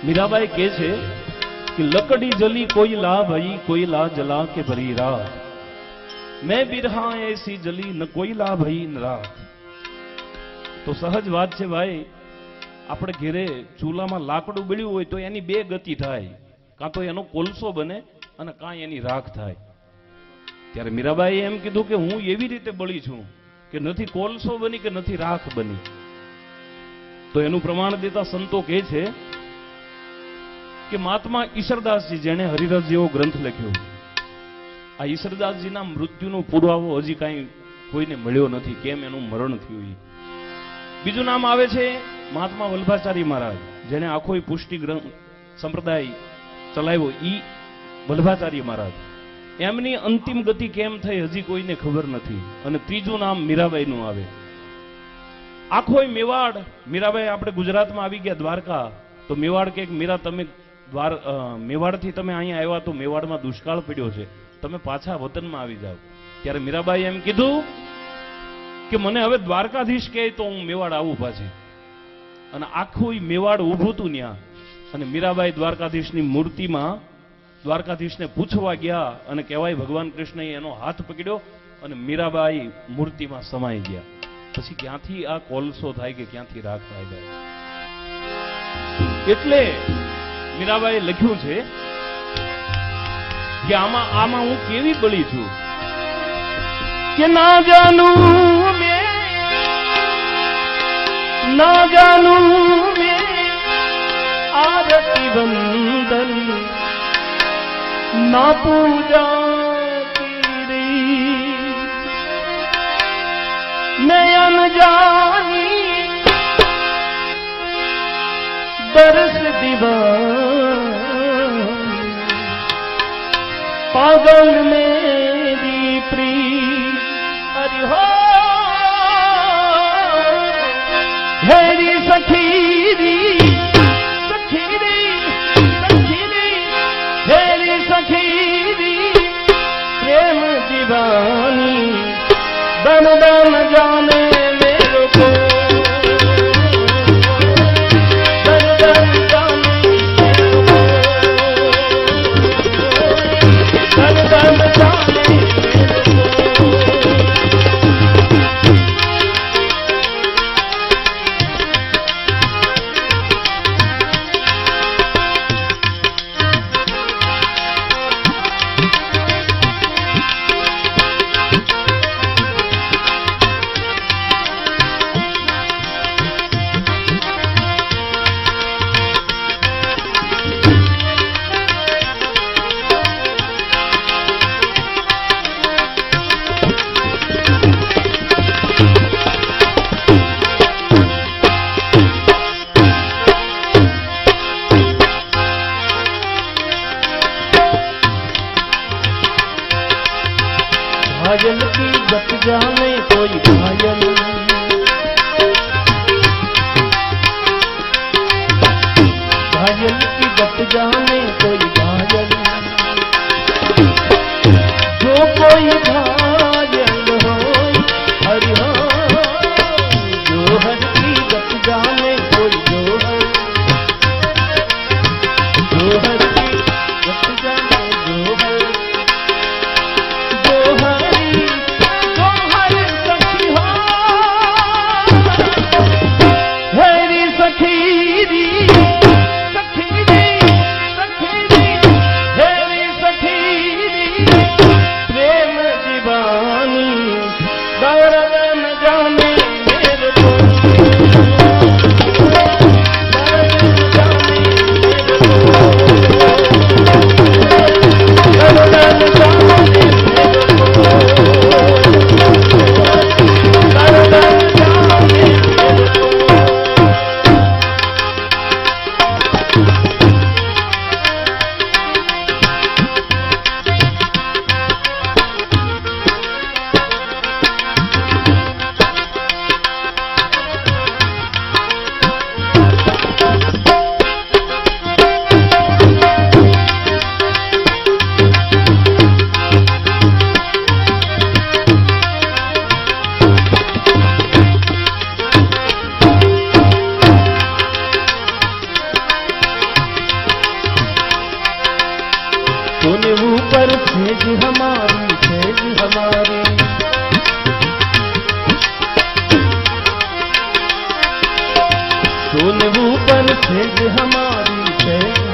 मीराबाई कहे छे कि लकड़ी जली कोई ला भई कोई ला जला के भरी रात मैं बिरहा ऐसी जली न कोई ला भई न रात। तो सहज बात छे भाई આપણે ઘરે ચૂલામાં લાકડું બળ્યું હોય તો એની બે ગતિ થાય, કાં તો એનો કોલસો બને અને કાંઈ એની રાખ થાય. ત્યારે મીરાબાઈએ એમ કીધું કે હું એવી રીતે બળી છું કે નથી કોલસો બની કે નથી રાખ બની. તો એનું પ્રમાણ દેતા સંતો કહે છે કે મહાત્મા ઈશ્વરદાસજી જેણે હરિરસ જેવો ગ્રંથ લખ્યો, આ ઈશ્વરદાસજીના મૃત્યુનો પુરાવો હજી કાંઈ કોઈને મળ્યો નથી, કેમ એનું મરણ થયું. બીજું નામ આવે છે મહાત્મા વલ્ભાચારી મહારાજ, જેને આખો પુષ્ટિ ગ્રંથ સંપ્રદાય ચલાવ્યો, ઈ વલ્ભાચારી મહારાજ. એમની અંતિમ ગતિ કેમ થઈ હજી કોઈને ખબર નથી. અને ત્રીજું નામ મીરાબાઈનું આવે. આખો મેવાડ, મીરાબાઈ આપણે ગુજરાતમાં આવી ગયા દ્વારકા, તો મેવાડ કે મીરા તમે મેવાડથી તમે અહીંયા આવ્યા તો મેવાડમાં દુષ્કાળ પડ્યો છે, તમે પાછા વતનમાં આવી જાઓ. ત્યારે મીરાબાઈ એમ કીધું કે મને હવે દ્વારકાધીશ કહે તો હું મેવાડ આવું પાછી. અને આખું મેવાડ ઊભું હતું ત્યાં. અને મીરાબાઈ દ્વારકાધીશની મૂર્તિમાં દ્વારકાધીશને પૂછવા ગયા અને કહેવાય ભગવાન કૃષ્ણએ એનો હાથ પકડ્યો અને મીરાબાઈ મૂર્તિમાં સમાઈ ગયા. પછી ક્યાંથી આ કોલસો થાય કે ક્યાંથી રાખ થાય જાય. એટલે મીરાબાઈએ લખ્યું છે કે આમાં હું કેવી બળી છું કે ના જાનું મેં आरती वंदन ना पूजा तेरी मैं अनजानी दर्श दीवान पागल मेरी प्रीत हरि हो हेरी सखीरी प्रेम दीवानी दन दन जाने मेरे को दन दन जाने मेरे को दन दन जाने घायल की गत जाने कोई घायल घायल की गत जाने कोई घायल जो कोई घायल हो हरि हो जो हर की गत जाने कोई जो हर की गत जाने जो हर सोने ऊपर सेज हमारी सेज हमारी सोने ऊपर सेज हमारी सेज